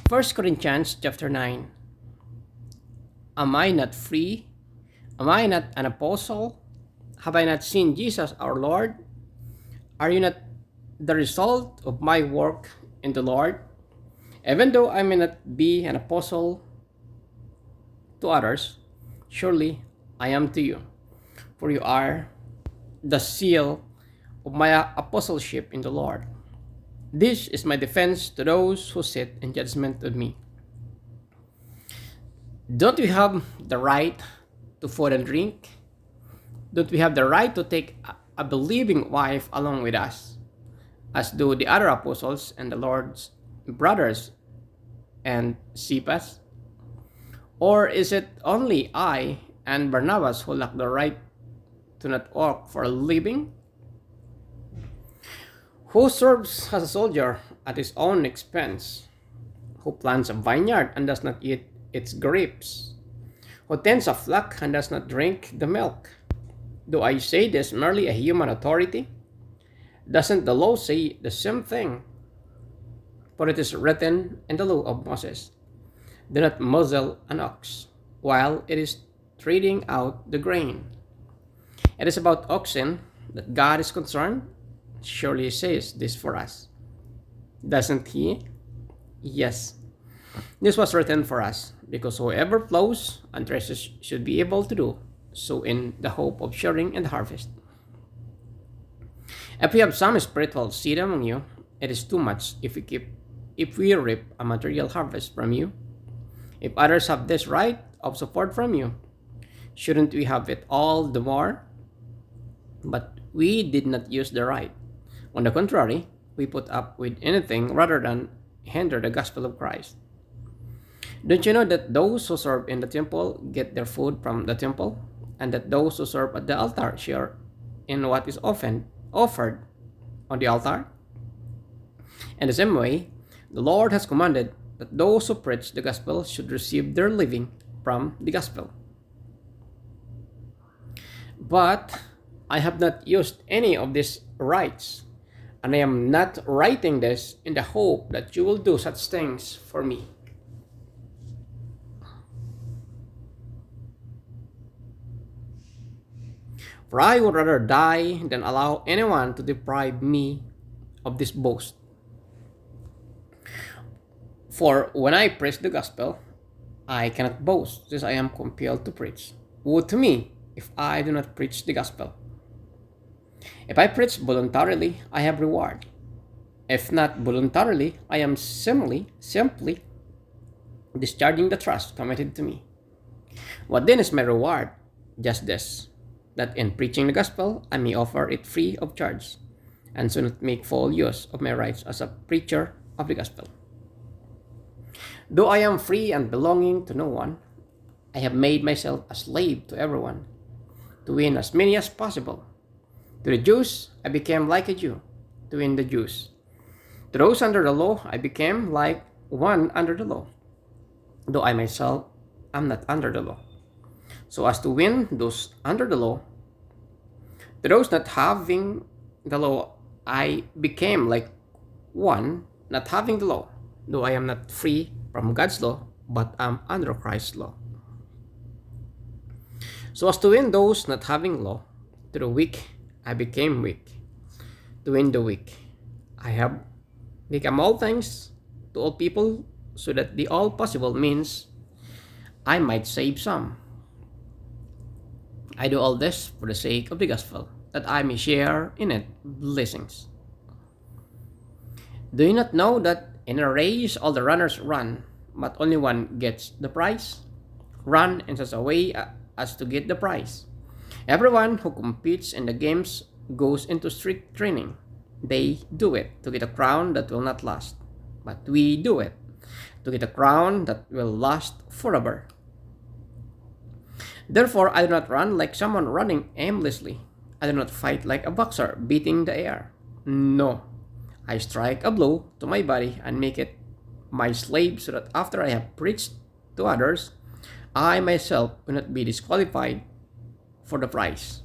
First Corinthians chapter 9. Am I not free? Am I not an apostle? Have I not seen Jesus our Lord? Are you not the result of my work in the Lord? Even though I may not be an apostle to others, surely I am to you, for you are the seal of my apostleship in the Lord. This is my defense to those who sit in judgment of me. Don't we have the right to food and drink? Don't we have the right to take a believing wife along with us, as do the other apostles and the Lord's brothers and Cephas? Or is it only I and Barnabas who lack the right to not work for a living? Who serves as a soldier at his own expense? Who plants a vineyard and does not eat its grapes? Who tends a flock and does not drink the milk? Do I say this merely a human authority? Doesn't the law say the same thing? For it is written in the law of Moses, do not muzzle an ox while it is treading out the grain. It is about oxen that God is concerned. Surely he says this for us. Doesn't he? Yes. This was written for us, because whoever plows and threshes should be able to do so in the hope of sharing in the harvest. If we have some spiritual seed among you, it is too much if we reap a material harvest from you. If others have this right of support from you, shouldn't we have it all the more? But we did not use the right. On the contrary, we put up with anything rather than hinder the gospel of Christ. Don't you know that those who serve in the temple get their food from the temple, and that those who serve at the altar share in what is often offered on the altar? In the same way, the Lord has commanded that those who preach the gospel should receive their living from the gospel. But I have not used any of these rights, and I am not writing this in the hope that you will do such things for me. For I would rather die than allow anyone to deprive me of this boast. For when I preach the gospel, I cannot boast, since I am compelled to preach. Woe to me if I do not preach the gospel. If I preach voluntarily, I have reward. If not voluntarily, I am simply discharging the trust committed to me. What then is my reward? Just this, that in preaching the gospel, I may offer it free of charge, and so not make full use of my rights as a preacher of the gospel. Though I am free and belonging to no one, I have made myself a slave to everyone, to win as many as possible. To the Jews, I became like a Jew, to win the Jews. To those under the law, I became like one under the law, though I myself am not under the law, so as to win those under the law. To those not having the law, I became like one not having the law, though I am not free from God's law, but am under Christ's law, so as to win those not having law. To the weak, I became weak, to win the weak. I have become all things to all people, so that the all possible means I might save some. I do all this for the sake of the gospel, that I may share in its blessings. Do you not know that in a race all the runners run, but only one gets the prize? Run in such a way as to get the prize. Everyone who competes in the games goes into strict training. They do it to get a crown that will not last, but we do it to get a crown that will last forever. Therefore, I do not run like someone running aimlessly. I do not fight like a boxer beating the air. No, I strike a blow to my body and make it my slave, so that after I have preached to others, I myself will not be disqualified for the prize.